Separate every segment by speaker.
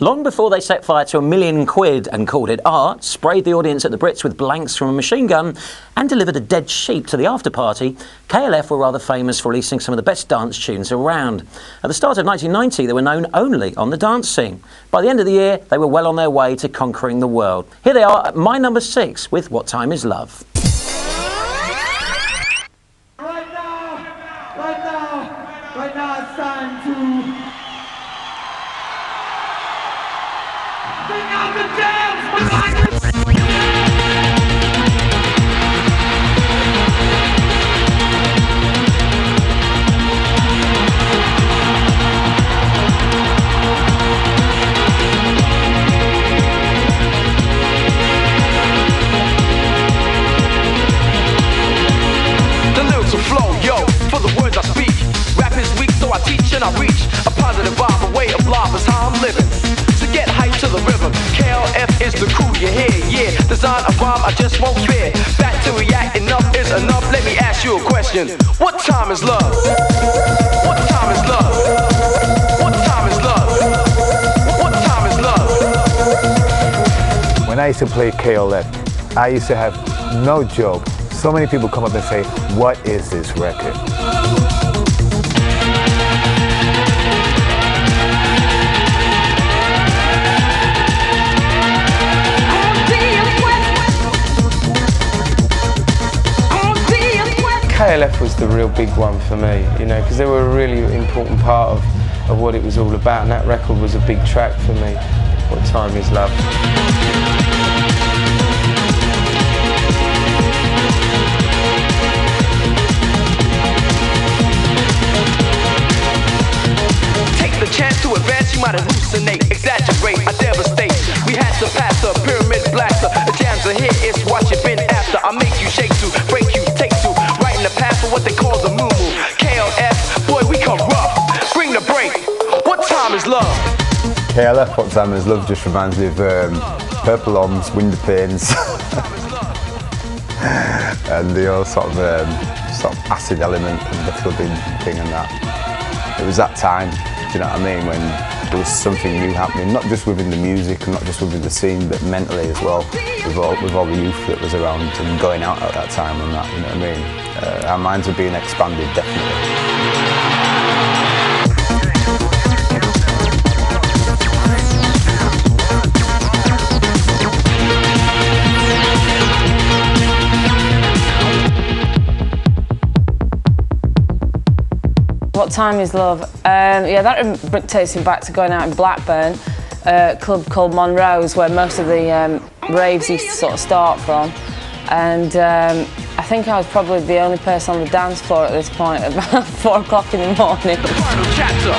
Speaker 1: Long before they set fire to £1 million and called it art, sprayed the audience at the Brits with blanks from a machine gun, and delivered a dead sheep to the after-party, KLF were rather famous for releasing some of the best dance tunes around. At the start of 1990, they were known only on the dance scene. By the end of the year, they were well on their way to conquering the world. Here they are at my number 6 with What Time Is Love.
Speaker 2: Right now it's time to bring out the jams.
Speaker 3: The lyrics will flow, yo, for the words I speak. Rap is weak, so I teach and I reach a positive vibe, a way of life is how I'm living. So get hyped to the rhythm. KLF is the crew you hear, yeah. Design a rhyme I just won't fear. Back to react, enough is enough. Let me ask you a question. What time is love? What time is love? What time is love? What time is love?
Speaker 4: When I used to play KLF, I used to have, no joke, so many people come up and say, what is this record?
Speaker 5: KLF was the real big one for me, you know, because they were a really important part of what it was all about, and that record was a big track for me. What Time Is Love.
Speaker 3: Take the chance to advance, you might hallucinate, exaggerate, I devastate. We had to pass the pyramid blaster, the jams are here, it's what you've been after. I make you shake to, break you, take to, right in the path for what they call the moo-moo. KLF, boy, we come rough, bring the break. What time is love?
Speaker 6: KLF, What Time Is Love just reminds me of purple arms, window panes, and the whole sort of acid element and the flooding thing and that. It was that time, do you know what I mean, when there was something new happening, not just within the music and not just within the scene, but mentally as well, with all the youth that was around and going out at that time and that, you know what I mean. Our minds were being expanded, definitely.
Speaker 7: What Time Is Love? Yeah, that takes me back to going out in Blackburn, a club called Monroe's, where most of the raves used to sort of start from. And I think I was probably the only person on the dance floor at this point at about 4 o'clock in the morning.
Speaker 3: The final chapter,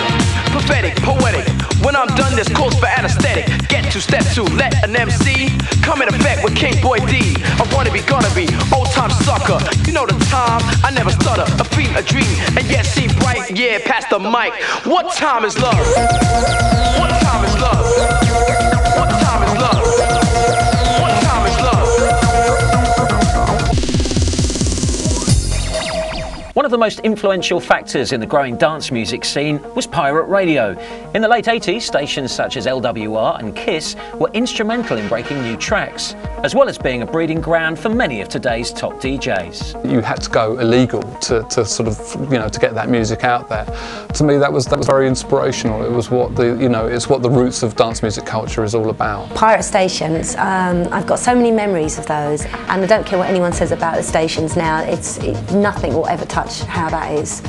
Speaker 3: prophetic, poetic. When I'm done, this calls for anesthetic. Get to step 2, let an MC come in effect with King Boy D. I wanna be, gonna be, old time sucker. You know the time, I never stutter. A dream, and yet see bright, yeah, past the mic. What time is love? What time is love? What time is love? What time is love?
Speaker 1: One of the most influential factors in the growing dance music scene was pirate radio. In the late 80s, stations such as LWR and KISS were instrumental in breaking new tracks, as well as being a breeding ground for many of today's top DJs.
Speaker 8: You had to go illegal to sort of, you know, to get that music out there. To me, that was very inspirational. It was what it's what the roots of dance music culture is all about.
Speaker 9: Pirate stations, I've got so many memories of those, and I don't care what anyone says about the stations now. Nothing will ever touch how that is.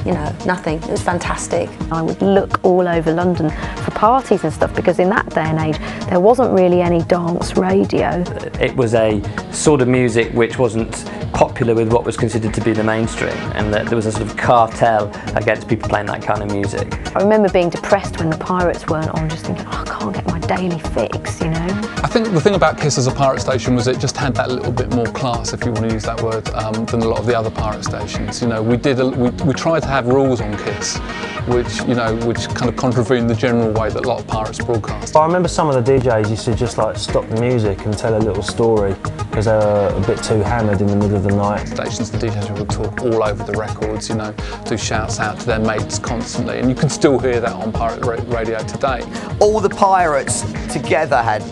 Speaker 9: You know, nothing. It was fantastic.
Speaker 10: I would look all over London for parties and stuff, because in that day and age there wasn't really any dance radio.
Speaker 11: It was a sort of music which wasn't popular with what was considered to be the mainstream, and that there was a sort of cartel against people playing that kind of music.
Speaker 10: I remember being depressed when the Pirates weren't on, just thinking, oh, I can't get my daily fix, you know.
Speaker 8: I think the thing about KISS as a pirate station was it just had that little bit more class, if you want to use that word, than a lot of the other pirate stations. You know, we tried to have rules on KISS, which kind of contravened the general way that a lot of pirates broadcast.
Speaker 12: I remember some of the DJs used to just like stop the music and tell a little story as because they were a bit too hammered in the middle of the night.
Speaker 8: Stations, the DJs would talk all over the records, you know, do shouts out to their mates constantly, and you can still hear that on pirate radio today.
Speaker 13: All the pirates together had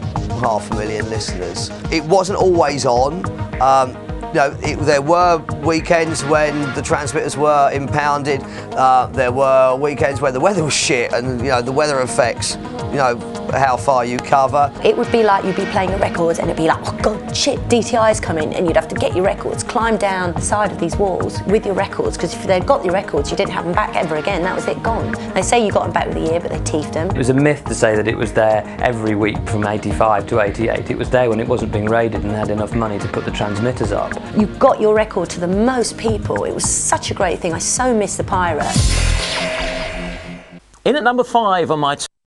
Speaker 13: 500,000 listeners. It wasn't always on. You know, there were weekends when the transmitters were impounded. There were weekends where the weather was shit, and you know the weather affects, you know, how far you cover.
Speaker 9: It would be like you'd be playing a record and it'd be like, oh God, shit, DTI's coming, and you'd have to get your records, climb down the side of these walls with your records, because if they'd got your records, you didn't have them back ever again. That was it, gone. They say you got them back with a year, but they teethed them.
Speaker 11: It was a myth to say that it was there every week from 85 to 88. It was there when it wasn't being raided and had enough money to put the transmitters up.
Speaker 9: You got your record to the most people. It was such a great thing. I so miss the pirate.
Speaker 1: In at number 5 on my